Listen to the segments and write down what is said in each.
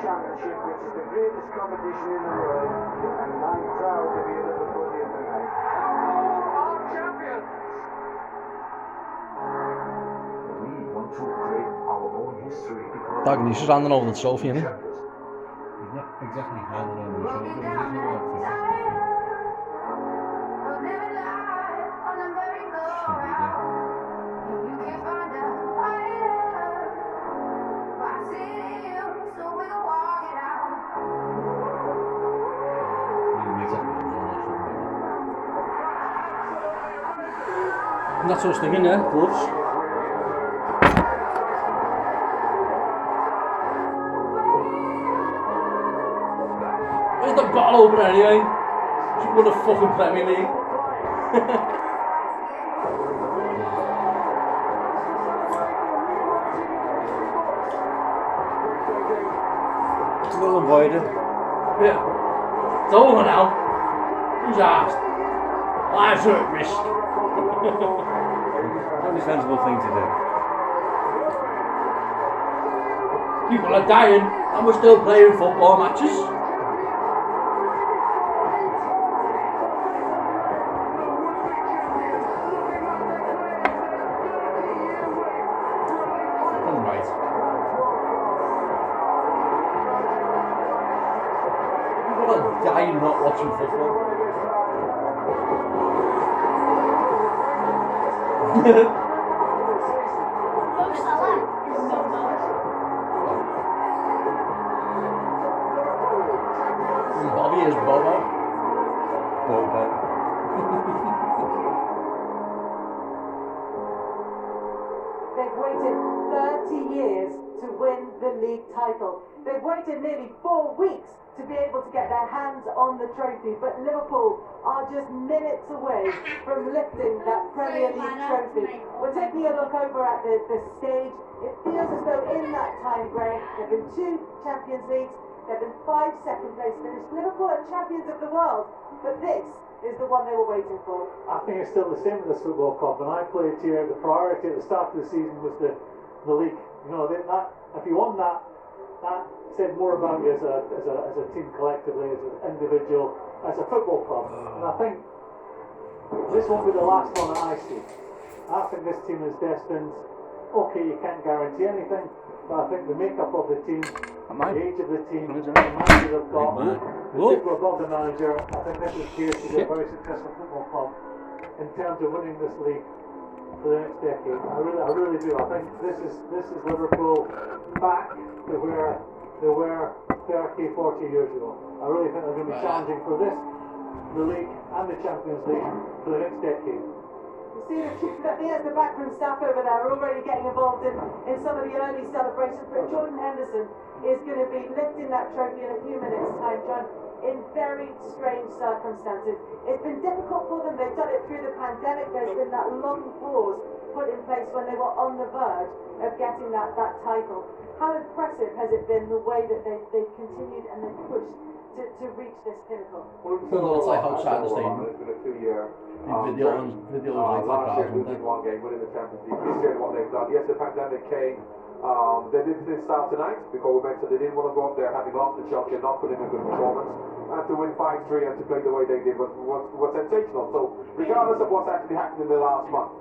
Championship, which is the greatest competition in the world, and I'm proud to be a Liverpoolian tonight. Our champions! We want to create our own history because Tak, když žádný na to Sofie, ne? He's not exactly handing on the shoulder, but he's not up for That's what I was thinking, yeah, gloves. Where's the bottle opener anyway? Just won the fucking Premier League. Well avoided. Yeah. It's over now. Who's asked? Lives are at risk. Only sensible thing to do. People are dying and we're still playing football matches. Right. People are dying not watching football. Bobby is Bobo. Bobo. They've waited 30 years to win the league title. They've waited nearly 4 weeks to be able to get their hands on the trophy, but Liverpool are just minutes away from lifting that Premier League trophy. We're taking a look over at the stage. It feels as though in that time, Graham, there have been 2 Champions Leagues, there have been 5 second place finishes. Liverpool are champions of the world, but this is the one they were waiting for. I think it's still the same with this football club. When I played here, the priority at the start of the season was the league. You know, that if you won that said more about you as a team collectively, as an individual, as a football club. And I think this won't be the last one that I see. I think this team is destined. Okay, you can't guarantee anything, but I think the makeup of the team, the age of the team, the manager they've got, particularly above the manager, I think this is here to be a very successful football club in terms of winning this league for the next decade. I really do. I think this is Liverpool back to where they were 30, 40 years ago. I really think they're going to be challenging for this, the league and the Champions League for the next decade. You see the backroom staff over there are already getting involved in some of the early celebrations, but Jordan Henderson is going to be lifting that trophy in a few minutes' time, John, in very strange circumstances. It's been difficult for them. They've done it through the pandemic. There's been that long pause put in place when they were on the verge of getting that title. How impressive has it been the way that they've continued and they've pushed to reach this pinnacle? It's like outside the stadium. It's been a 2-year Video last year losing one game, winning the Champions League. This year what they've done. Yes, the pandemic came. They didn't start tonight because we mentioned they didn't want to go up there having lost to Chelsea and not put in a good performance. And to win 5-3 and to play the way they did was sensational. So regardless of what's actually happened in the last month,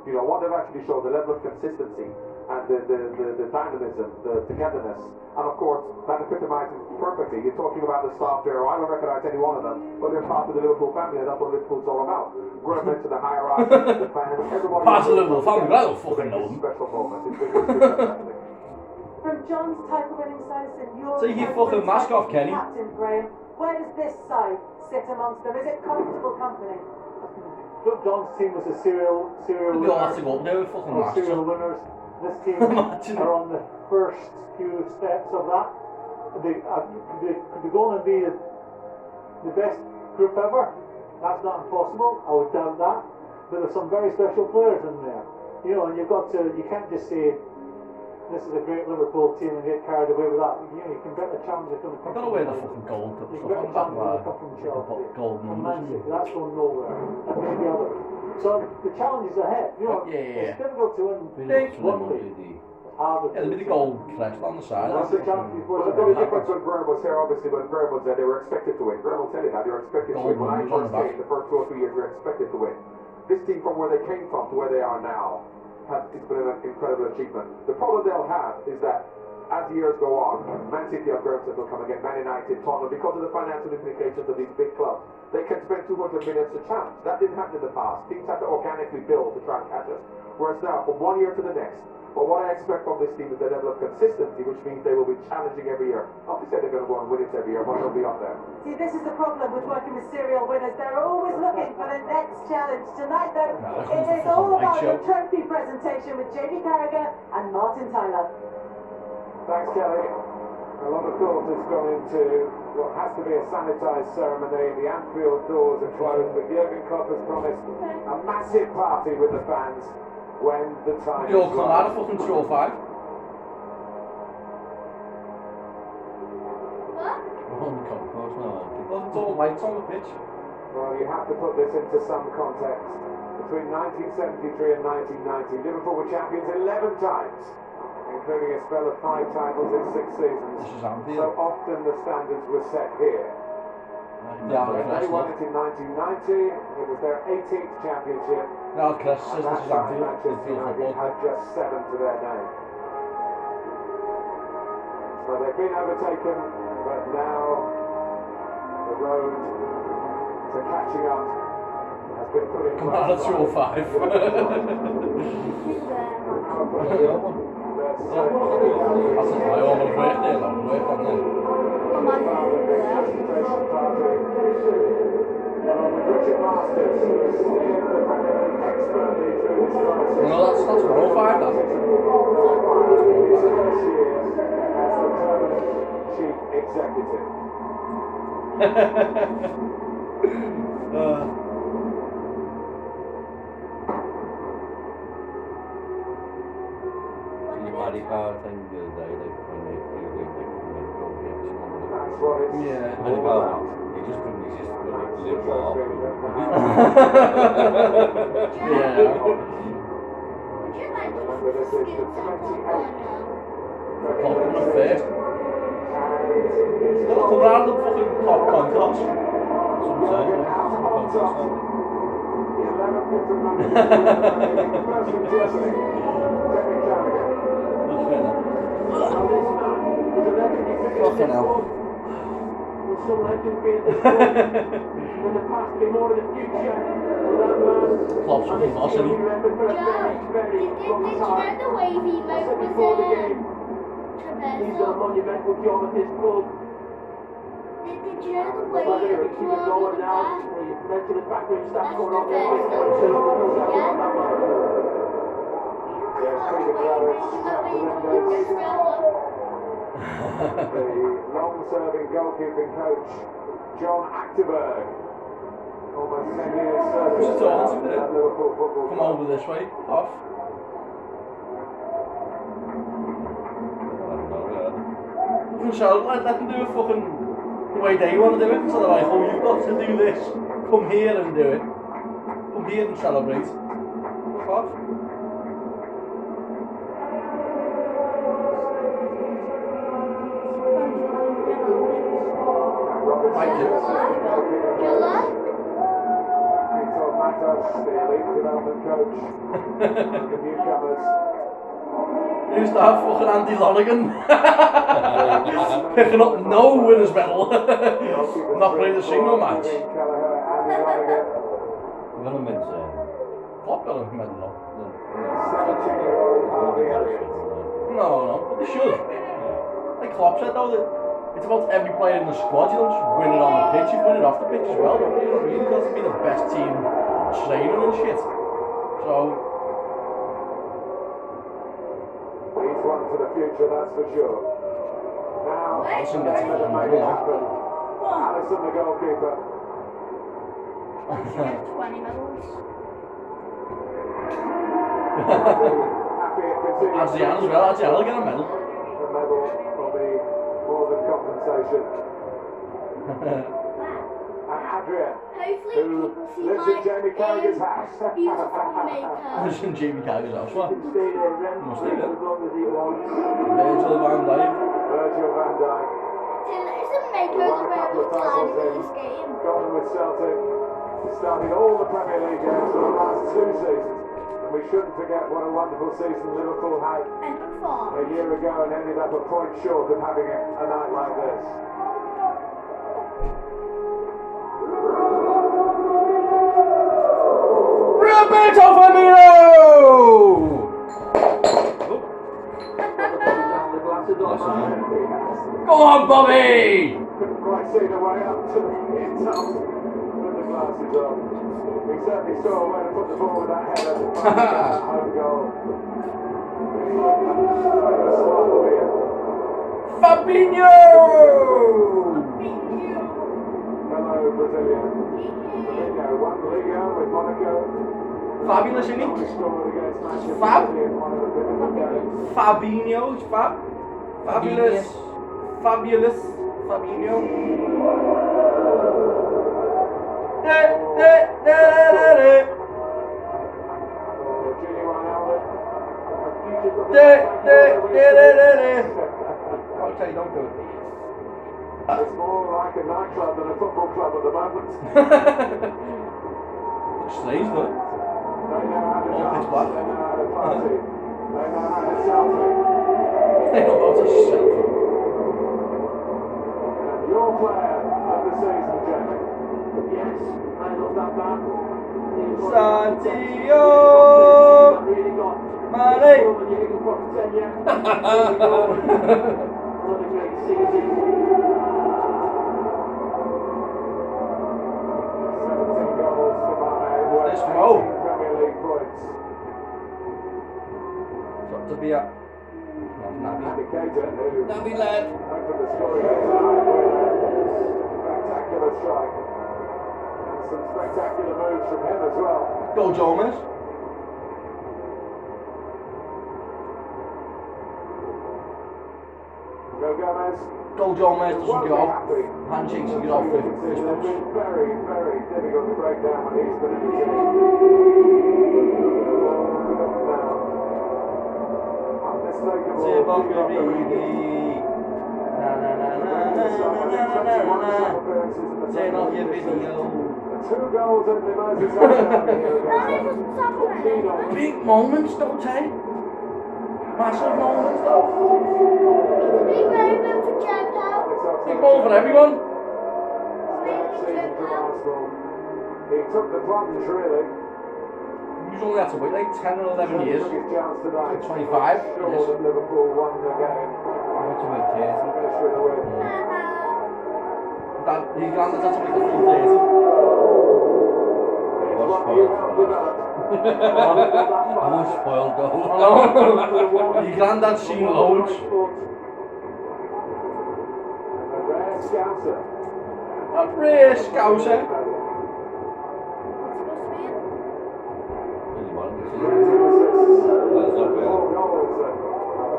you know, what they've actually showed, the level of consistency and the dynamism, the togetherness, and of course that epitomizes perfectly. You're talking about the staff there. I don't recognize any one of them, but they're part of the Liverpool family, and that's what Liverpool's all about. Growing into the hierarchy, the fans, everybody. Part of the Liverpool family, I don't fucking know them. Special moment. It's fantastic. From John's title-winning side and your Take your fucking mask off, Kenny. captain, Graham, where does this side sit amongst them? Is it comfortable company? John's team was a serial We all have to go up there with fucking masks serial on. winners. This team are on the first few steps of that. They could be going and be the best group ever. That's not impossible. I would doubt that. But there's some very special players in there. You know, and you can't just say this is a great Liverpool team and get carried away with that. You know, you can bet the challenge is going to come. I don't know where the fucking gold You stuff can bet on the that challenge is going to come from Chelsea. gold From numbers. Man City. That's going nowhere. And maybe others. So the challenge is ahead. You know, Yeah. it's difficult to win Big one league. arbiters. Yeah, there'll be the gold crest on the side. That's the country's But the only difference when Graham was here, obviously, when Graham was there, they were expected to win. Graham will tell you that, they were expected to win. When I first came, the first 2 or 3 years, we were expected to win. This team, from where they came from to where they are now, it's been an incredible achievement. The problem they'll have is that as the years go on, Man City, as Graham said, will come again, Man United, Tottenham, because of the financial implications of these big clubs, they can spend 200 million to challenge. That didn't happen in the past. Teams had to organically build to try and catch us. Whereas now, from 1 year to the next, but what I expect from this team is a level of consistency, which means they will be challenging every year. Not to say they're going to go and win it every year, but they'll be up there. See, this is the problem with working with serial winners. They're always looking for the next challenge. Tonight, though, it is all about the trophy presentation with Jamie Carragher and Martin Tyler. Thanks, Kelly. A lot of thought has gone into what has to be a sanitised ceremony. The Anfield doors are closed, but Jurgen Klopp has promised a massive party with the fans when the time You'll is come right. out of fucking show 5. We're on the concourse now, aren't we? Well, it's all lights on the pitch. Well, you have to put this into some context. Between 1973 and 1990, Liverpool were champions 11 times, including a spell of 5 titles in 6 seasons. This is So Anfield. often the standards were set here. Yeah, When crest, they won look. it in 1990, it was their 18th championship. Now crest says And this that is time Anfield. Manchester Anfield United football. had just 7 to their name. So they've been overtaken, but now the road to catching up has been put in Come out of show 5. That's Oh, That's a lie, all the work there, man. Work on them. Richard Masters, who has steered the Premier League expertly through this crisis. No, that's 105, that. His first year as the permanent chief executive. The Paddy Power thing the other day, like when they doing like medical reaction on it. That's what it's Yeah. Paddy all Power, about. he just couldn't resist with like That's little the laugh. first thing that Yeah. Remember, this is the 28th. Top on the first. And Don't come round the fucking top concourse. Jurgen out on top. The 11th international first from Germany, Jamie Carragher. Fucking hell. Some legends being at this point. In the past, be more in the future. That man. Klopp's fucking boss, isn't he? Remembered for a very, very long time. the wavy I like said was before the game, he's done a Traverso? monumental job at this club. Did you know the Whether wavy it's even was going now, that? you mentioned the fact that staff That's going the on there. best. Yeah, Peter Growers, Captain Mendes, the long-serving goalkeeping coach, John Achterberg. Almost 10 years service Who's talking to me? at Liverpool Football Come Club. over this way. Off. Fucking shout, let them do it fucking the way they want to do it. Instead of like, oh, you've got to do this. Come here and do it. Come here and celebrate. Fuck off. Right, Robinson, Good luck. Vitor Matos, the elite development coach, the newcomers. Who's that fucking Andy Lonigan? Picking up no winners medal. Not playing a single match. Kelleher, Andy Lonigan, I'm gonna mention Klopp got a medal though. 17-year-old Harvey Elliott. No, but they should. Like Klopp said though, that it's about every player in the squad. You don't just win it on the pitch, you win it off the pitch as well. Don't you? You know what I mean? You've got to be the best team training and shit. So, He's one for the future, that's for sure. Now, Alisson let's gets let it him make it now. happen. Alisson, the goalkeeper. 20 medals. Happy it continues. Adrian as well. Adrian will get a medal. The medal will be more than compensation. And Adrian, Hopefully who people see lives my in Jamie Carragher's house. beautiful I makeup. was in Jamie Carragher's house, what? Stay there, Rem, Must stay there. as long as he wants. Virgil van Dijk. Virgil van Dijk, Till it's a makeover where we're glad in this game. Scotland with Celtic, started all the Premier League games for the last 2 seasons. And we shouldn't forget what a wonderful season Liverpool had And perform. a year ago and ended up a point short of having a night like this. Roberto Firmino! The glasses on. Go on, Bobby! Couldn't quite see the way up to the insult with the glasses on. He certainly saw where to put the ball with that header to find that home goal. Fabinho! Hello, Brazilian. Fabinho won Liga with Monaco. Fabulous, isn't he? Scored against Manchester Fab? City in one of the pivotal games. Fabinho, it's Fab. Fabulous. Fabulous. Fabinho. Da, da, da, da, da. Oh, Gini Wijnaldum. Da, da, da, da, da, da. Okay, don't do it. It's more like a nightclub than a football club at the moment. Looks strange, though. They know how to Oh, dance, it's black. they know how to party, they know how to selfie. They know how to sell. And your player of the season, Jamie. Yes, I love that man. Santiago Really got Mane. over Diego Fortescue. What a great season. 17 goals for Mane, worth Let's 18 go. Premier League points. Got to be a Naby Naby. Keita, who Naby lad. opened the scoring here tonight with a spectacular strike. And some spectacular moves from him as well. Go Gomez. Go Gomez. Go Gomez doesn't Won't be go. happy. Handshakes and get off with fist They've bumps. been very, very difficult to break down when he's been in the team. Unmistakable Zip up deep your up the ring. baby. Na na na na na na na na na na. Turn off your video. 2 goals in the Merseyside derby here Mane against doesn't stop on anyone. Big moments, don't they? Massive moments, though. Big moment for Joe. Big moment for everyone. season from Arsenal. He took the plunge, really. You only have to wait like 10 or 11 years. Took his chance tonight. 25, Sure yes. that Liverpool won the game. What's about Keith? Finished with a win. That, he's glad that's like the full 30. Here's Was what you spoiled helped for develop. I was spoiled though. Your granddad's seen loads. A rare scouser. A rare scouser. Really well, this is- Raising assists. Well, it's not bad. 4 goals. The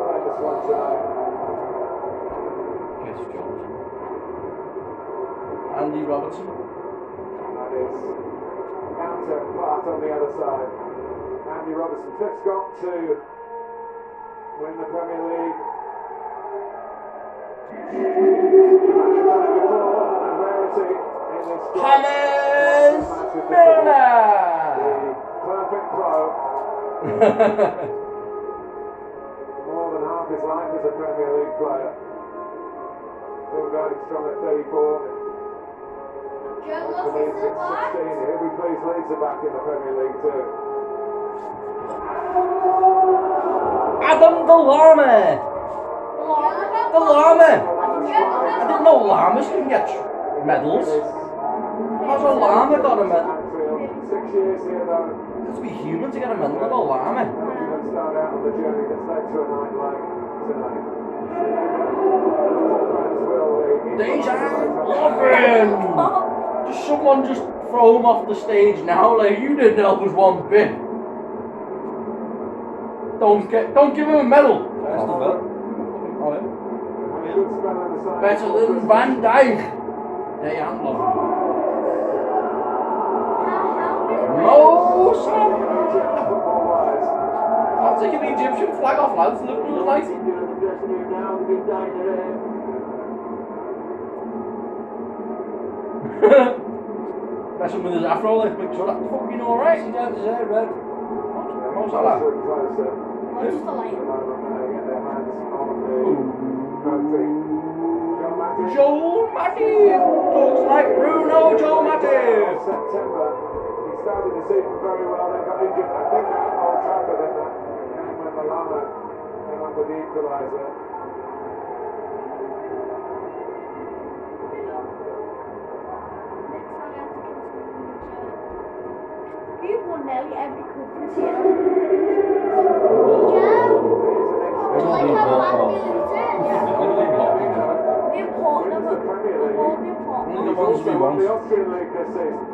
famous one tonight. Keith Jones. Andy Robertson. That is counterpart on the other side. Andy Robertson, fifth Scot to win the Premier League. Imagine done it before, and rarity in this squad. James The Milner. perfect pro. More than half his life as a Premier League player. Still going strong at 34. Joe The looks Leeds at the at bar. 16. He'll be pleased Leeds are back in the Premier League too. Adam Delame. Delame. I didn't know llamas can get medals. How's a llama got a medal? Anfield, 6 years here though. It has to be human to get a medal, not a llama. Let's start out on the journey that's led to a night like tonight. Dejan Lovren. Just someone just throw him off the stage now, like you didn't help us one bit. Don't give him a medal. That's the belt. Oh, yeah. Good spell on the side. Better than Van Dijk. Dejan Lovren. Oh, Salah! Football-wise. I'll take an Egyptian flag off, lads. Liverpool United. Messing with his afro, like, make sure that's fucking alright. He does his hair red. Oh, Salah. What's the light? Joe Matty talks like Bruno Joe Matty. September, he started the season very well, then got injured. I think at Old Trafford in that game when Milano came up with the equaliser. We've won nearly every cup this year. It's Like only how bought bad off. we lose it. It's only bought off. We import them, but we've all been important. Only the ones we Also won want. the Austrian League this season.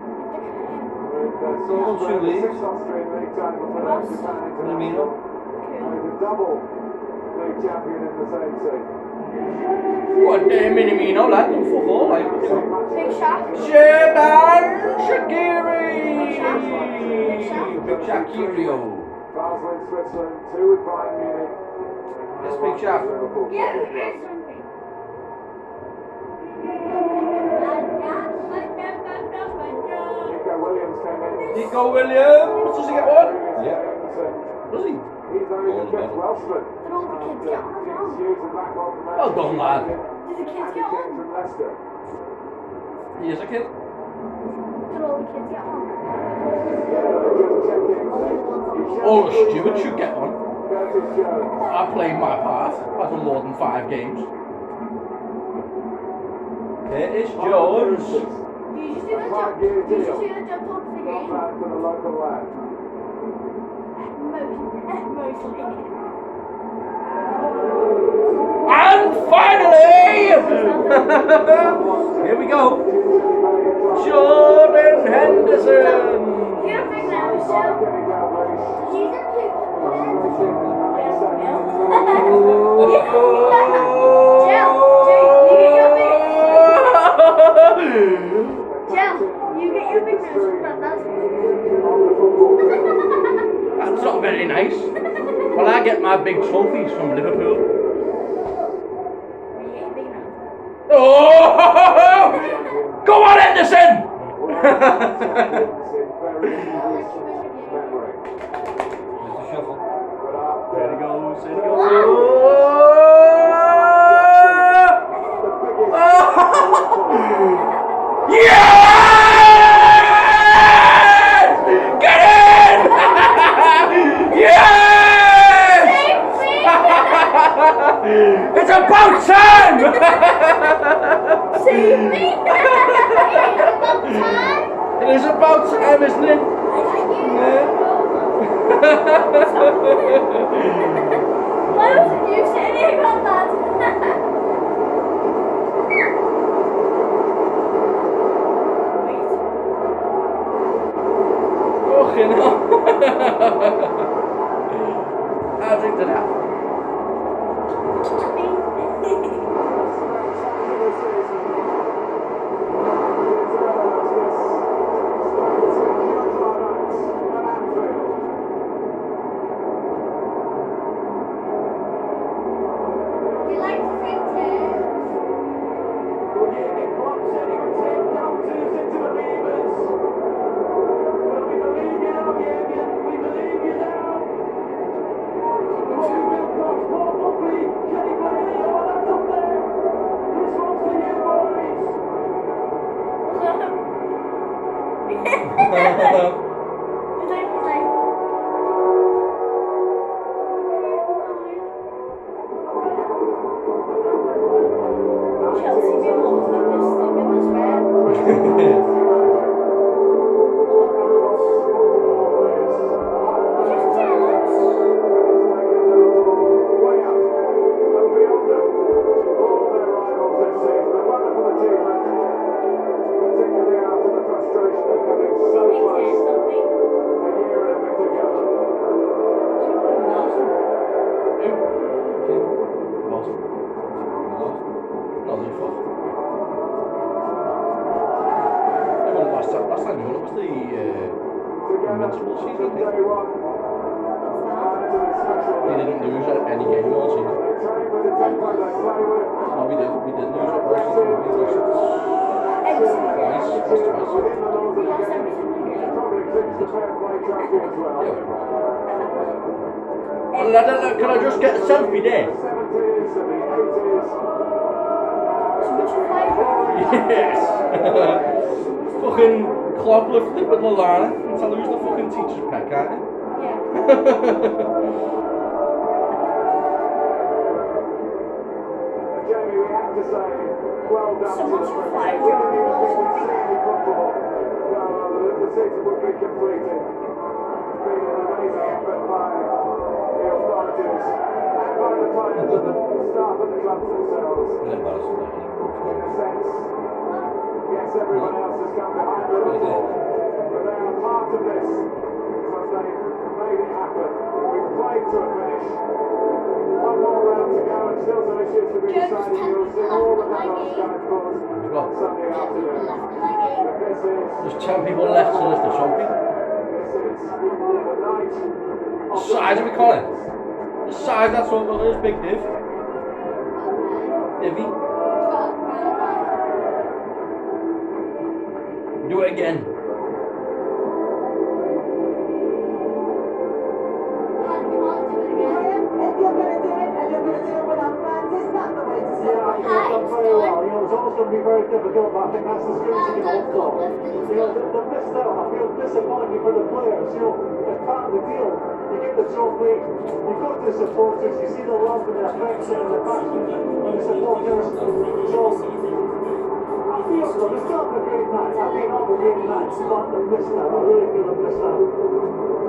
With Austrian the League? 6th Austrian League title for the Japan International. And he's a double league champion in the same season. What Minamino, lad? No fuck all, like, you know. Big Shaq. Shaban Shaqiri! Big Shaqirio. Basel in Switzerland, 2 with Bayern Munich. Yes, Big Shaq. Liverpool. Yeah, there's something. Nico Williams came in. Nico Williams, does he get one? Yeah. Does he? He's only the fifth Welshman. Did all the kids get on as well? Hughes and Blackwell from Well done, lad. Did the kids Andy get King on? from Leicester. He is a kid. Did all the kids get on? Oh, the steward should get one. Curtis Jones. I played my part. I've done more than 5 games. Curtis Jones. Did you see the jump? Did you see the jump off the Not game? bad for the local lad. Mostly. And finally, here we go. Jordan Henderson. You're a big now, Michelle. She's a poop. You get your big nose from that. That's not very nice. Well, I get my big trophies from Liverpool. Oh! Go on, Henderson! There's the shuffle. There he goes, there he goes. Yes! Get in! Yes! It's about time! Save me! About time! It is about time, isn't it? Why wasn't you sitting here on that? Fucking hell. I'll drink to that. You like to drink too? Chelsea being lost like this thing in this bed. Just jealous. Think there's something. Last time you won, it was the invincible season, I think. Day one. To this special They didn't lose any game all season. They train with the tempo they play with. No, we did. We did lose it all season. We lost it twice. Lost twice. Within the laws of We the lost game. every single game. Probably clinch the fair play trophy as well. Can I just get a selfie there? The 70s and the 80s. So which is my favorite? Yes! Fucking Klopp lifted it with Lallana until lose the fucking teacher's pet, can't you? Yeah. Jamie, we have to say, well done So to much the for Premier 5 League. yards. Extremely comfortable. The season would be completed. It's been an amazing effort by the authorities and by the players and the staff at the clubs themselves. Bit embarrassing, that In is. a sense, yes, everyone else has come behind Liverpool, but they are part of this because they've made it happen. We've played to a finish. One more round to go and still some issues to be Joe, decided. there's 10 You'll see people all left of in that my on game. Sky Sports on Sunday afternoon. But this is There's 10 people left to lift the trophy. the night The of size of it, Colin. The size, that's what it is, big div. Divvy. Do it again. Graham, if you're going to do it and you're going to do it without fans, is that the way to Yeah, I celebrate? think they've done very well. You know, it's always going to be very difficult, but I think that's the skills you can hope for. You know, they've missed out. I feel disappointed for the players. You know, it's part of the deal. You get the trophy, you go to the supporters, you see the love and the affection and the passion of the supporters. So, I feel so. They're still having a great night. I think they'll have a great night, but they've missed out. I really feel they've missed out.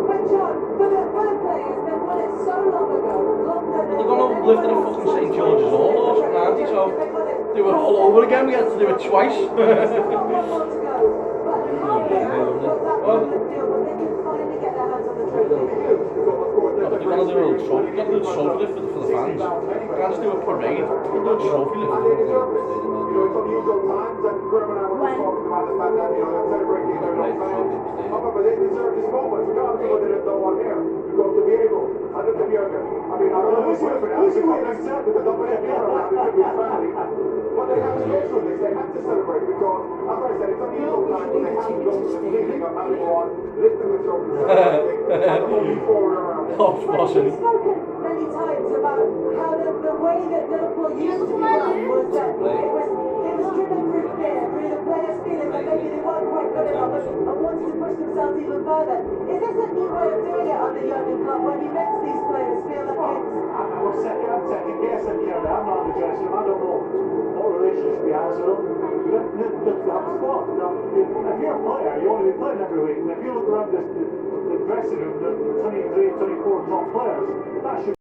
But John, for the players, they won it so long ago. Longer than They're gonna lift it at fucking St. George's Hall or something, aren't they? So do it all over again. We had to do it twice. One more to go. But how they have got that Well, deal when they can finally get their hands on the trophy. No, but they're gonna do a little trophy. They've got to do a trophy lift for the fans. You can't just do a parade. They'll do a trophy lift. You know, it's unusual times, and Graham and I were just talking about the fact that, you know, they're celebrating their own fans. However, they deserve this moment, regardless of whether there's no one here, because to be able, and look at Jurgen, I mean, I don't know who's with it, who's with it, because nobody else around it could be his family. But they have to go through this, they have to celebrate, because, as I said, it's unusual times, but they have to go through the feeling of having won, lifting the trophy, celebrating, and moving forward around it. Klopp's bossing. We've spoken many times about how the way that Liverpool used to be run was that it was driven through fear, through the players feeling that maybe they weren't quite good enough and wanted to push themselves even further. Is this a new way of doing it under Jurgen Klopp when he makes these players feel like it's... I'm second guessing here. I'm not in the dressing room. I don't know what relationship he has with them. They have a spot. Now, if you're a player, you want to be playing every week. And if you look around the dressing room, the 23, 24 top players, that should